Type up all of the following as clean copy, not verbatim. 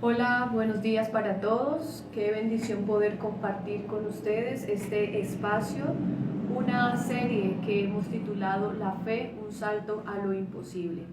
Hola, buenos días para todos. Qué bendición poder compartir con ustedes este espacio, una serie que hemos titulado La fe, un salto a lo imposible.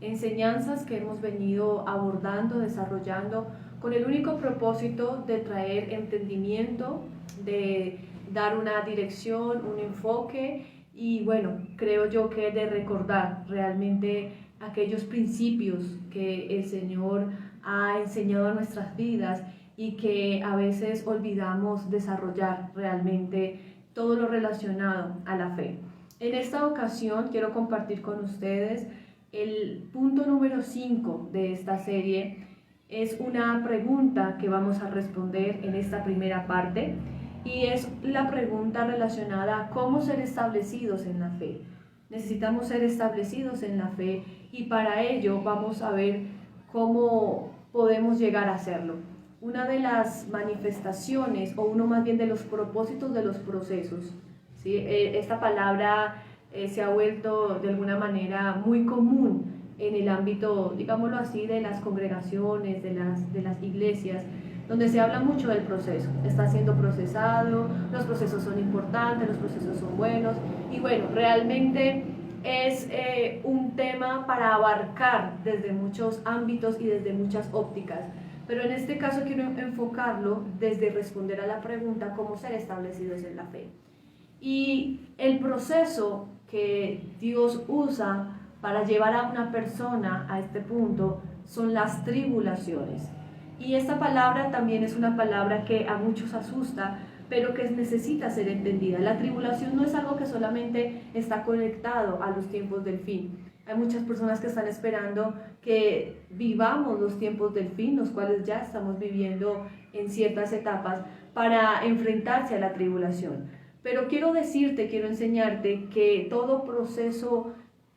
Enseñanzas que hemos venido abordando, desarrollando con el único propósito de traer entendimiento, de dar una dirección, un enfoque y bueno, creo yo que de recordar realmente aquellos principios que el Señor ha enseñado a nuestras vidas y que a veces olvidamos desarrollar realmente todo lo relacionado a la fe. En esta ocasión quiero compartir con ustedes el punto número 5 de esta serie. Es una pregunta que vamos a responder en esta primera parte y es la pregunta relacionada a cómo ser establecidos en la fe. Necesitamos ser establecidos en la fe y para ello vamos a ver cómo podemos llegar a hacerlo. Una de las manifestaciones, o uno más bien de los propósitos de los procesos, ¿sí? Esta palabra se ha vuelto de alguna manera muy común en el ámbito, digámoslo así, de las congregaciones, de las iglesias, donde se habla mucho del proceso. Está siendo procesado, los procesos son importantes, los procesos son buenos, y bueno, realmente es un tema para abarcar desde muchos ámbitos y desde muchas ópticas, pero en este caso quiero enfocarlo desde responder a la pregunta cómo ser establecidos en la fe. Y el proceso que Dios usa para llevar a una persona a este punto son las tribulaciones. Y esta palabra también es una palabra que a muchos asusta, pero que necesita ser entendida. La tribulación no es algo que solamente está conectado a los tiempos del fin. Hay muchas personas que están esperando que vivamos los tiempos del fin, los cuales ya estamos viviendo en ciertas etapas, para enfrentarse a la tribulación. Pero quiero decirte, quiero enseñarte que todo proceso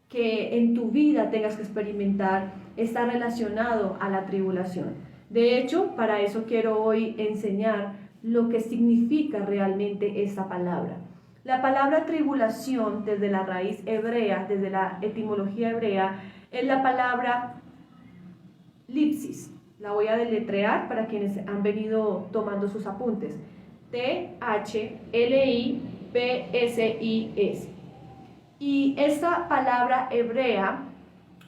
que en tu vida tengas que experimentar está relacionado a la tribulación. De hecho, para eso quiero hoy enseñar lo que significa realmente esta palabra. La palabra tribulación, desde la raíz hebrea, desde la etimología hebrea, es la palabra lipsis. La voy a deletrear para quienes han venido tomando sus apuntes. T-H-L-I-P-S-I-S. Y esta palabra hebrea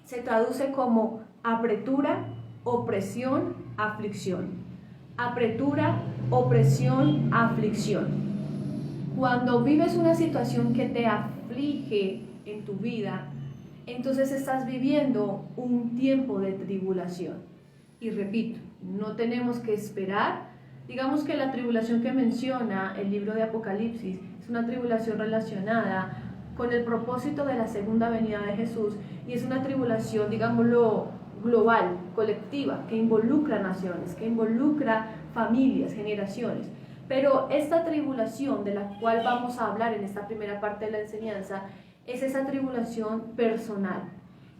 se traduce como apretura, opresión, aflicción. Apretura, opresión, aflicción. Cuando vives una situación que te aflige en tu vida, entonces estás viviendo un tiempo de tribulación. Y repito, no tenemos que esperar. Digamos que la tribulación que menciona el libro de Apocalipsis es una tribulación relacionada con el propósito de la segunda venida de Jesús, y es una tribulación, digámoslo, global, colectiva, que involucra naciones, que involucra familias, generaciones. Pero esta tribulación de la cual vamos a hablar en esta primera parte de la enseñanza es esa tribulación personal,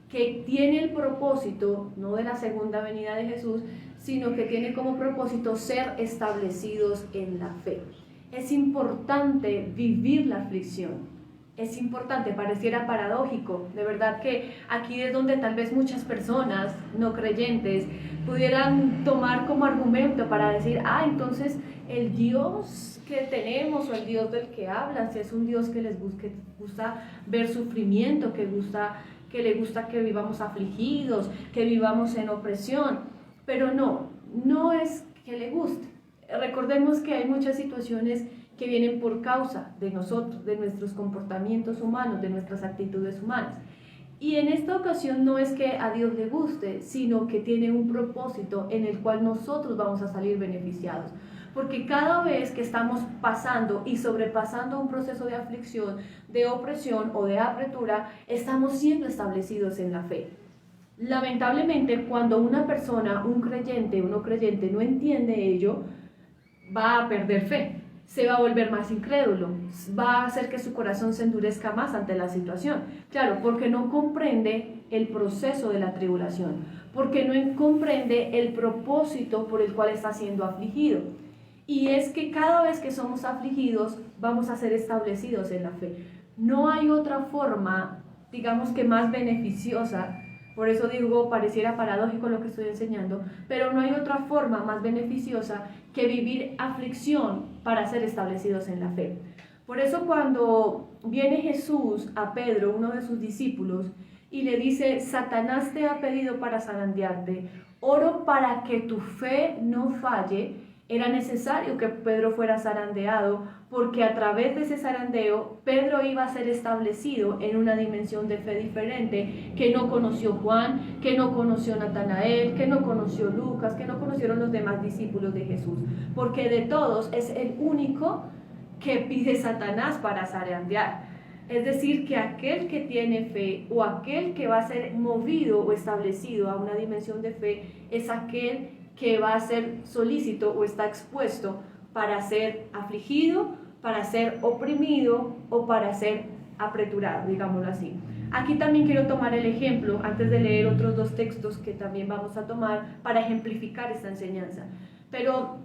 que tiene el propósito, no de la segunda venida de Jesús, sino que tiene como propósito ser establecidos en la fe. Es importante vivir la aflicción. Es importante, pareciera paradójico, de verdad que aquí es donde tal vez muchas personas no creyentes pudieran tomar como argumento para decir, entonces el Dios que tenemos o el Dios del que hablan, si es un Dios que les gusta ver sufrimiento, que le gusta que vivamos afligidos, que vivamos en opresión, pero no es que le guste. Recordemos que hay muchas situaciones que vienen por causa de nosotros, de nuestros comportamientos humanos, de nuestras actitudes humanas. Y en esta ocasión no es que a Dios le guste, sino que tiene un propósito en el cual nosotros vamos a salir beneficiados. Porque cada vez que estamos pasando y sobrepasando un proceso de aflicción, de opresión o de apretura, estamos siendo establecidos en la fe. Lamentablemente, cuando una persona, un creyente, uno creyente no entiende ello, va a perder fe, se va a volver más incrédulo, va a hacer que su corazón se endurezca más ante la situación. Claro, porque no comprende el proceso de la tribulación, porque no comprende el propósito por el cual está siendo afligido. Y es que cada vez que somos afligidos, vamos a ser establecidos en la fe. No hay otra forma, digamos que más beneficiosa, Por eso digo, pareciera paradójico lo que estoy enseñando, pero no hay otra forma más beneficiosa que vivir aflicción para ser establecidos en la fe. Por eso cuando viene Jesús a Pedro, uno de sus discípulos, y le dice, Satanás te ha pedido para zarandearte, oro para que tu fe no falle, era necesario que Pedro fuera zarandeado, porque a través de ese zarandeo, Pedro iba a ser establecido en una dimensión de fe diferente, que no conoció Juan, que no conoció Natanael, que no conoció Lucas, que no conocieron los demás discípulos de Jesús, porque de todos es el único que pide Satanás para zarandear. Es decir, que aquel que tiene fe o aquel que va a ser movido o establecido a una dimensión de fe es aquel que va a ser solícito o está expuesto para ser afligido, para ser oprimido o para ser apreturado, digámoslo así. Aquí también quiero tomar el ejemplo, antes de leer otros dos textos que también vamos a tomar para ejemplificar esta enseñanza. Pero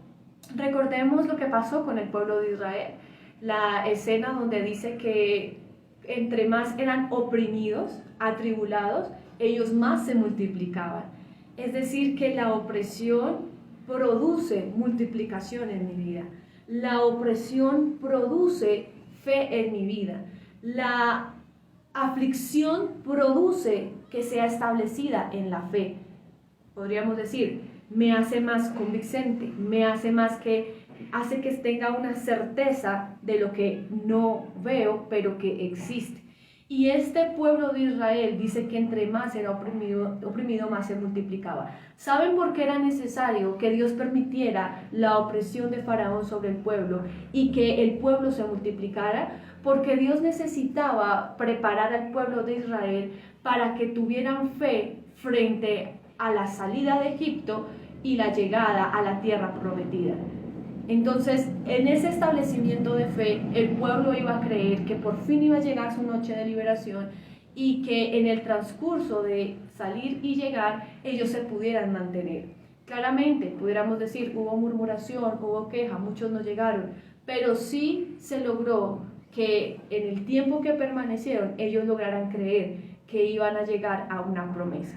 recordemos lo que pasó con el pueblo de Israel, la escena donde dice que entre más eran oprimidos, atribulados, ellos más se multiplicaban. Es decir, que la opresión produce multiplicación en mi vida. La opresión produce fe en mi vida. La aflicción produce que sea establecida en la fe. Podríamos decir, me hace más convincente, me hace hace que tenga una certeza de lo que no veo, pero que existe. Y este pueblo de Israel dice que entre más era oprimido, más se multiplicaba. ¿Saben por qué era necesario que Dios permitiera la opresión de Faraón sobre el pueblo y que el pueblo se multiplicara? Porque Dios necesitaba preparar al pueblo de Israel para que tuvieran fe frente a la salida de Egipto y la llegada a la tierra prometida. Entonces, en ese establecimiento de fe, el pueblo iba a creer que por fin iba a llegar su noche de liberación y que en el transcurso de salir y llegar, ellos se pudieran mantener. Claramente, pudiéramos decir, hubo murmuración, hubo queja, muchos no llegaron, pero sí se logró que en el tiempo que permanecieron, ellos lograran creer que iban a llegar a una promesa.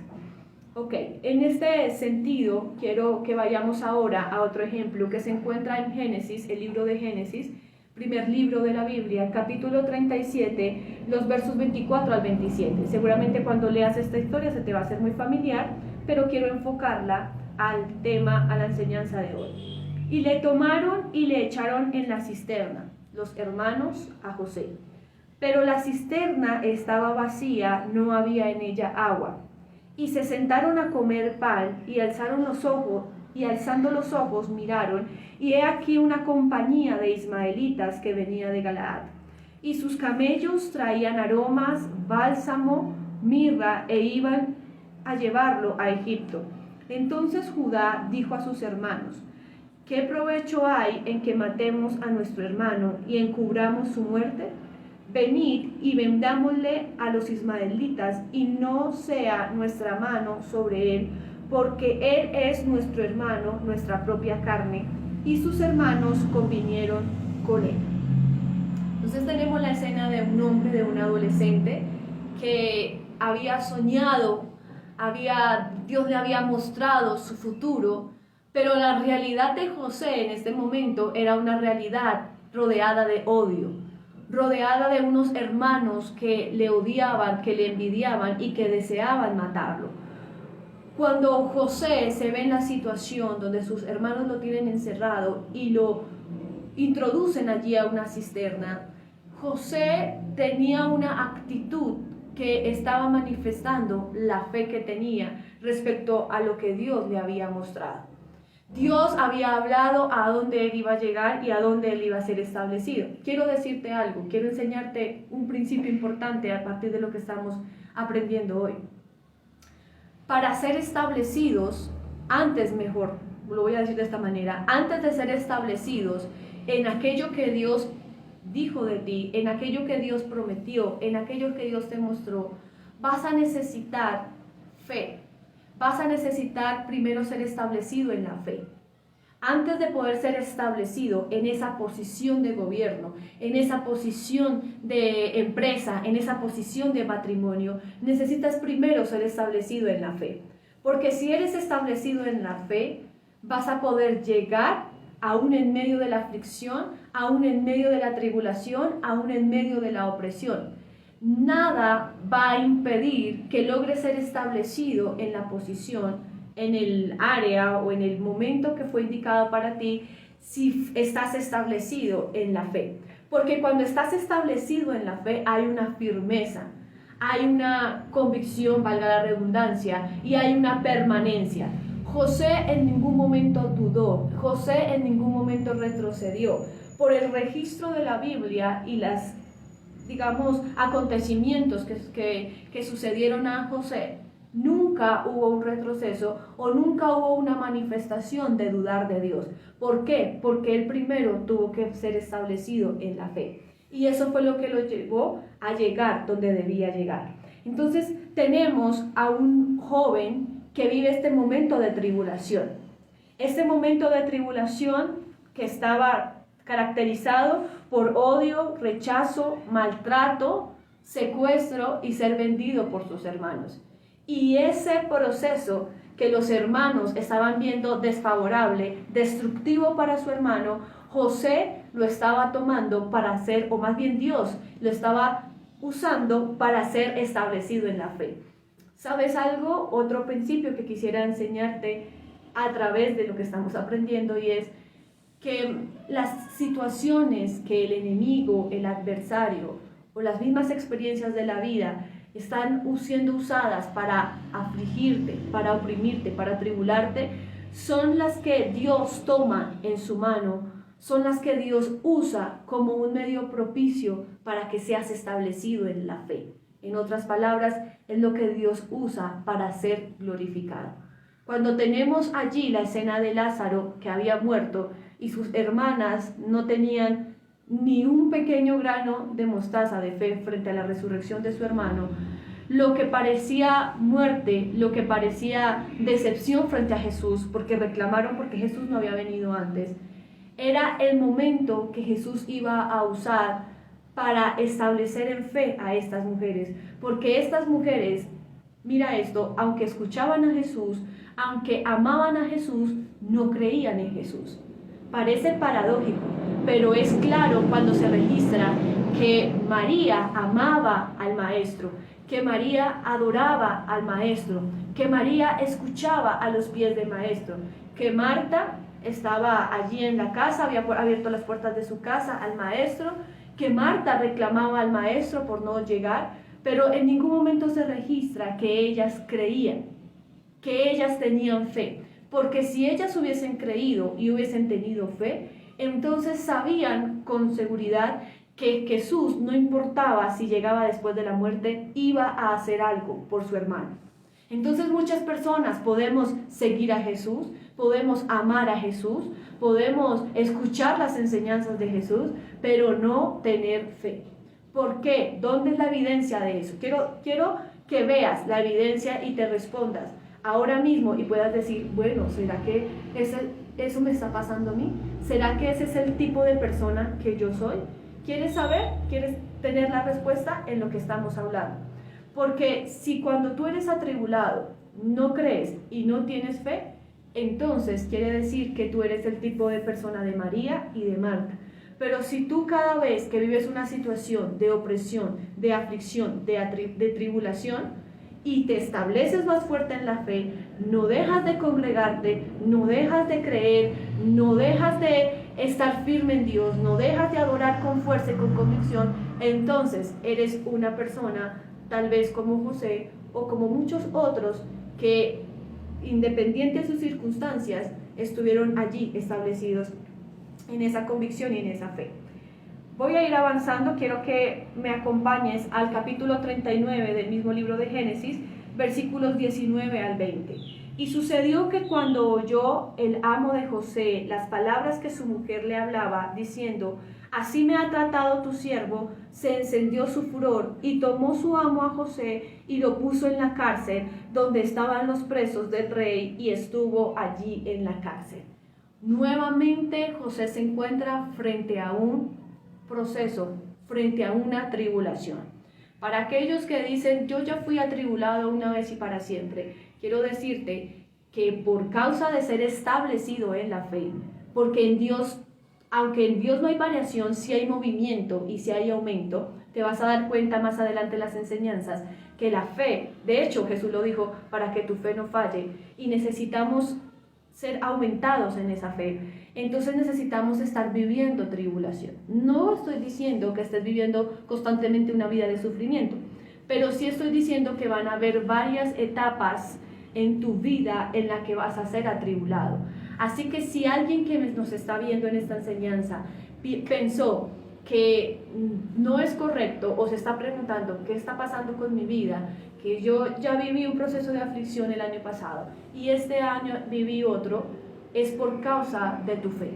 Ok, en este sentido quiero que vayamos ahora a otro ejemplo que se encuentra en Génesis, el libro de Génesis, primer libro de la Biblia, capítulo 37, los versos 24 al 27. Seguramente cuando leas esta historia se te va a hacer muy familiar, pero quiero enfocarla al tema, a la enseñanza de hoy. Y le tomaron y le echaron en la cisterna, los hermanos a José. Pero la cisterna estaba vacía, no había en ella agua. Y se sentaron a comer pan y alzaron los ojos, y alzando los ojos miraron, y he aquí una compañía de ismaelitas que venía de Galaad. Y sus camellos traían aromas, bálsamo, mirra, e iban a llevarlo a Egipto. Entonces Judá dijo a sus hermanos, ¿qué provecho hay en que matemos a nuestro hermano y encubramos su muerte? Venid y vendámosle a los ismaelitas, y no sea nuestra mano sobre él, porque él es nuestro hermano, nuestra propia carne. Y sus hermanos convinieron con él. Entonces tenemos la escena de un hombre, de un adolescente, que había soñado, Dios le había mostrado su futuro, pero la realidad de José en este momento era una realidad rodeada de odio, rodeada de unos hermanos que le odiaban, que le envidiaban y que deseaban matarlo. Cuando José se ve en la situación donde sus hermanos lo tienen encerrado y lo introducen allí a una cisterna, José tenía una actitud que estaba manifestando la fe que tenía respecto a lo que Dios le había mostrado. Dios había hablado a dónde él iba a llegar y a dónde él iba a ser establecido. Quiero decirte algo, quiero enseñarte un principio importante a partir de lo que estamos aprendiendo hoy. Para ser establecidos, lo voy a decir de esta manera, antes de ser establecidos en aquello que Dios dijo de ti, en aquello que Dios prometió, en aquello que Dios te mostró, vas a necesitar fe. Vas a necesitar primero ser establecido en la fe. Antes de poder ser establecido en esa posición de gobierno, en esa posición de empresa, en esa posición de matrimonio, necesitas primero ser establecido en la fe. Porque si eres establecido en la fe, vas a poder llegar aún en medio de la aflicción, aún en medio de la tribulación, aún en medio de la opresión. Nada va a impedir que logres ser establecido en la posición, en el área o en el momento que fue indicado para ti, si estás establecido en la fe. Porque cuando estás establecido en la fe hay una firmeza, hay una convicción, valga la redundancia, y hay una permanencia. José en ningún momento dudó, José en ningún momento retrocedió. Por el registro de la Biblia y las, digamos, acontecimientos que sucedieron a José, nunca hubo un retroceso o nunca hubo una manifestación de dudar de Dios. ¿Por qué? Porque él primero tuvo que ser establecido en la fe. Y eso fue lo que lo llevó a llegar donde debía llegar. Entonces tenemos a un joven que vive este momento de tribulación. Este momento de tribulación que estaba caracterizado por odio, rechazo, maltrato, secuestro y ser vendido por sus hermanos. Y ese proceso que los hermanos estaban viendo desfavorable, destructivo para su hermano, José lo estaba tomando para ser, o más bien Dios lo estaba usando para ser establecido en la fe. ¿Sabes algo? Otro principio que quisiera enseñarte a través de lo que estamos aprendiendo, y es que las situaciones que el enemigo, el adversario o las mismas experiencias de la vida están siendo usadas para afligirte, para oprimirte, para tribularte, son las que Dios toma en su mano, son las que Dios usa como un medio propicio para que seas establecido en la fe. En otras palabras, es lo que Dios usa para ser glorificado. Cuando tenemos allí la escena de Lázaro que había muerto y sus hermanas no tenían ni un pequeño grano de mostaza de fe frente a la resurrección de su hermano, lo que parecía muerte, lo que parecía decepción frente a Jesús, porque reclamaron porque Jesús no había venido antes, era el momento que Jesús iba a usar para establecer en fe a estas mujeres, porque estas mujeres, mira esto, aunque escuchaban a Jesús, aunque amaban a Jesús, no creían en Jesús. Parece paradójico, pero es claro cuando se registra que María amaba al Maestro, que María adoraba al Maestro, que María escuchaba a los pies del Maestro, que Marta estaba allí en la casa, había abierto las puertas de su casa al Maestro, que Marta reclamaba al Maestro por no llegar, pero en ningún momento se registra que ellas creían, que ellas tenían fe, porque si ellas hubiesen creído y hubiesen tenido fe, entonces sabían con seguridad que Jesús, no importaba si llegaba después de la muerte, iba a hacer algo por su hermano. Entonces muchas personas podemos seguir a Jesús, podemos amar a Jesús, podemos escuchar las enseñanzas de Jesús, pero no tener fe. ¿Por qué? ¿Dónde es la evidencia de eso? Quiero que veas la evidencia y te respondas ahora mismo y puedas decir, bueno, ¿será que eso me está pasando a mí? ¿Será que ese es el tipo de persona que yo soy? ¿Quieres saber? ¿Quieres tener la respuesta en lo que estamos hablando? Porque si cuando tú eres atribulado no crees y no tienes fe, entonces quiere decir que tú eres el tipo de persona de María y de Marta. Pero si tú cada vez que vives una situación de opresión, de aflicción, de tribulación, y te estableces más fuerte en la fe, no dejas de congregarte, no dejas de creer, no dejas de estar firme en Dios, no dejas de adorar con fuerza y con convicción, entonces eres una persona tal vez como José o como muchos otros que, independiente de sus circunstancias, estuvieron allí establecidos en esa convicción y en esa fe. Voy a ir avanzando, quiero que me acompañes al capítulo 39 del mismo libro de Génesis, versículos 19 al 20. Y sucedió que cuando oyó el amo de José las palabras que su mujer le hablaba, diciendo, así me ha tratado tu siervo, se encendió su furor y tomó su amo a José y lo puso en la cárcel donde estaban los presos del rey y estuvo allí en la cárcel. Nuevamente José se encuentra frente a un proceso, frente a una tribulación. Para aquellos que dicen, yo ya fui atribulado una vez y para siempre, quiero decirte que por causa de ser establecido en la fe, porque en Dios, aunque en Dios no hay variación, sí hay movimiento y sí hay aumento, te vas a dar cuenta más adelante en las enseñanzas, que la fe, de hecho Jesús lo dijo, para que tu fe no falle, y necesitamos ser aumentados en esa fe. Entonces necesitamos estar viviendo tribulación. No estoy diciendo que estés viviendo constantemente una vida de sufrimiento, pero sí estoy diciendo que van a haber varias etapas en tu vida en la que vas a ser atribulado. Así que si alguien que nos está viendo en esta enseñanza pensó que no es correcto o se está preguntando qué está pasando con mi vida, que yo ya viví un proceso de aflicción el año pasado y este año viví otro, es por causa de tu fe.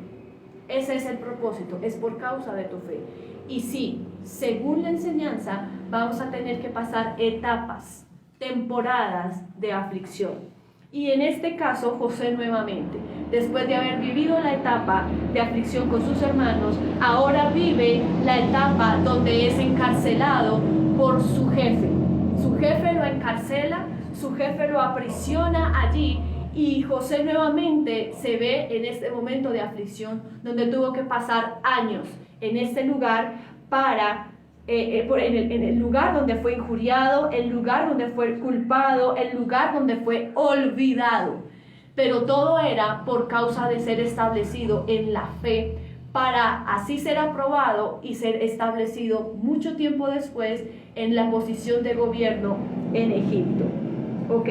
Ese es el propósito, es por causa de tu fe. Y sí, según la enseñanza, vamos a tener que pasar etapas, temporadas de aflicción. Y en este caso, José nuevamente, después de haber vivido la etapa de aflicción con sus hermanos, ahora vive la etapa donde es encarcelado por su jefe. Su jefe lo encarcela, su jefe lo aprisiona allí y José nuevamente se ve en este momento de aflicción donde tuvo que pasar años en este lugar para... en el lugar donde fue injuriado, el lugar donde fue culpado, el lugar donde fue olvidado. Pero todo era por causa de ser establecido en la fe, para así ser aprobado y ser establecido mucho tiempo después en la posición de gobierno en Egipto. Ok,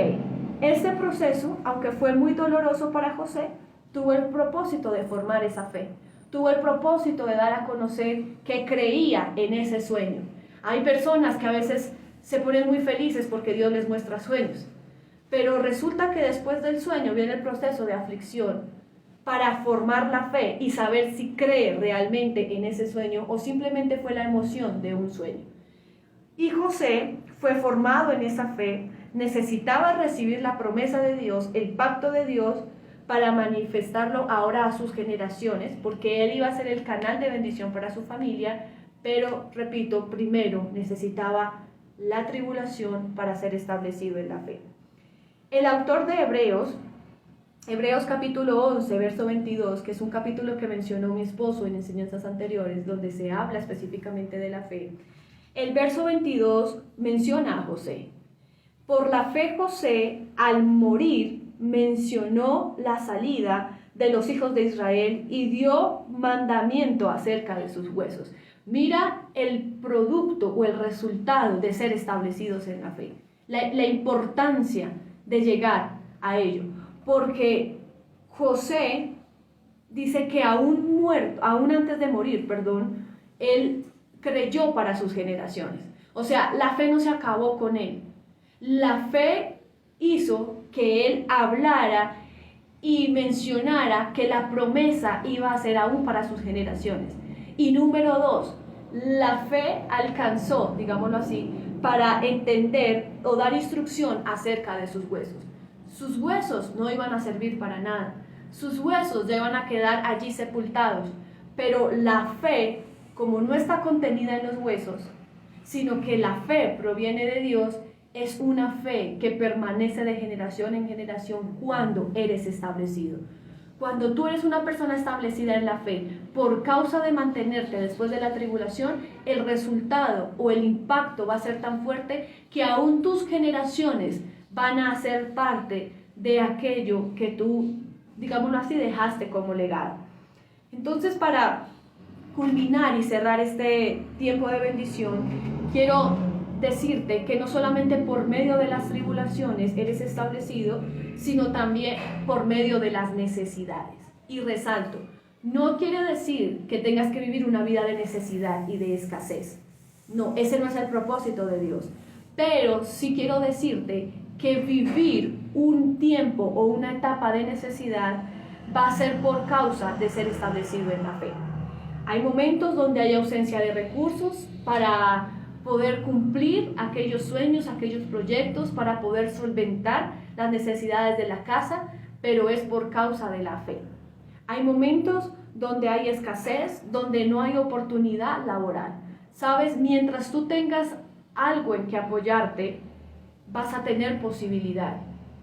este proceso, aunque fue muy doloroso para José, tuvo el propósito de formar esa fe. Tuvo el propósito de dar a conocer que creía en ese sueño. Hay personas que a veces se ponen muy felices porque Dios les muestra sueños, pero resulta que después del sueño viene el proceso de aflicción para formar la fe y saber si cree realmente en ese sueño o simplemente fue la emoción de un sueño. Y José fue formado en esa fe, necesitaba recibir la promesa de Dios, el pacto de Dios, para manifestarlo ahora a sus generaciones, porque él iba a ser el canal de bendición para su familia, pero, repito, primero necesitaba la tribulación para ser establecido en la fe. El autor de Hebreos capítulo 11, verso 22, que es un capítulo que mencionó mi esposo en enseñanzas anteriores, donde se habla específicamente de la fe, el verso 22 menciona a José. Por la fe José, al morir, mencionó la salida de los hijos de Israel y dio mandamiento acerca de sus huesos. Mira el producto o el resultado de ser establecidos en la fe, la importancia de llegar a ello, porque José dice que aún antes de morir, él creyó para sus generaciones. O sea, la fe no se acabó con él. La fe hizo que él hablara y mencionara que la promesa iba a ser aún para sus generaciones. Y número 2, la fe alcanzó, digámoslo así, para entender o dar instrucción acerca de sus huesos. Sus huesos no iban a servir para nada, sus huesos ya iban a quedar allí sepultados, pero la fe, como no está contenida en los huesos, sino que la fe proviene de Dios, es una fe que permanece de generación en generación cuando eres establecido. Cuando tú eres una persona establecida en la fe, por causa de mantenerte después de la tribulación, el resultado o el impacto va a ser tan fuerte que aún tus generaciones van a ser parte de aquello que tú, digámoslo así, dejaste como legado. Entonces, para culminar y cerrar este tiempo de bendición, quiero decirte que no solamente por medio de las tribulaciones eres establecido, sino también por medio de las necesidades. Y resalto, no quiere decir que tengas que vivir una vida de necesidad y de escasez. No, ese no es el propósito de Dios. Pero sí quiero decirte que vivir un tiempo o una etapa de necesidad va a ser por causa de ser establecido en la fe. Hay momentos donde hay ausencia de recursos para poder cumplir aquellos sueños, aquellos proyectos, para poder solventar las necesidades de la casa, pero es por causa de la fe. Hay momentos donde hay escasez, donde no hay oportunidad laboral. Sabes, mientras tú tengas algo en que apoyarte, vas a tener posibilidad.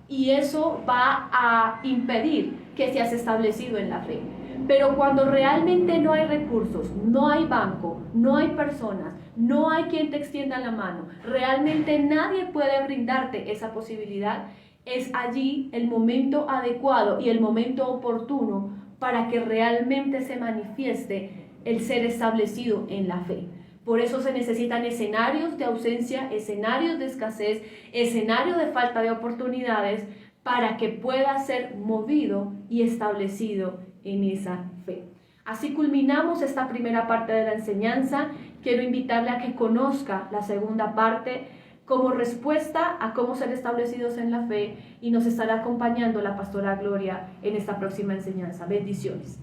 Y eso va a impedir que seas establecido en la fe. Pero cuando realmente no hay recursos, no hay banco, no hay personas, no hay quien te extienda la mano, realmente nadie puede brindarte esa posibilidad, es allí el momento adecuado y el momento oportuno para que realmente se manifieste el ser establecido en la fe. Por eso se necesitan escenarios de ausencia, escenarios de escasez, escenarios de falta de oportunidades para que pueda ser movido y establecido en esa fe. Así culminamos esta primera parte de la enseñanza. Quiero invitarle a que conozca la segunda parte como respuesta a cómo ser establecidos en la fe, y nos estará acompañando la pastora Gloria en esta próxima enseñanza. Bendiciones.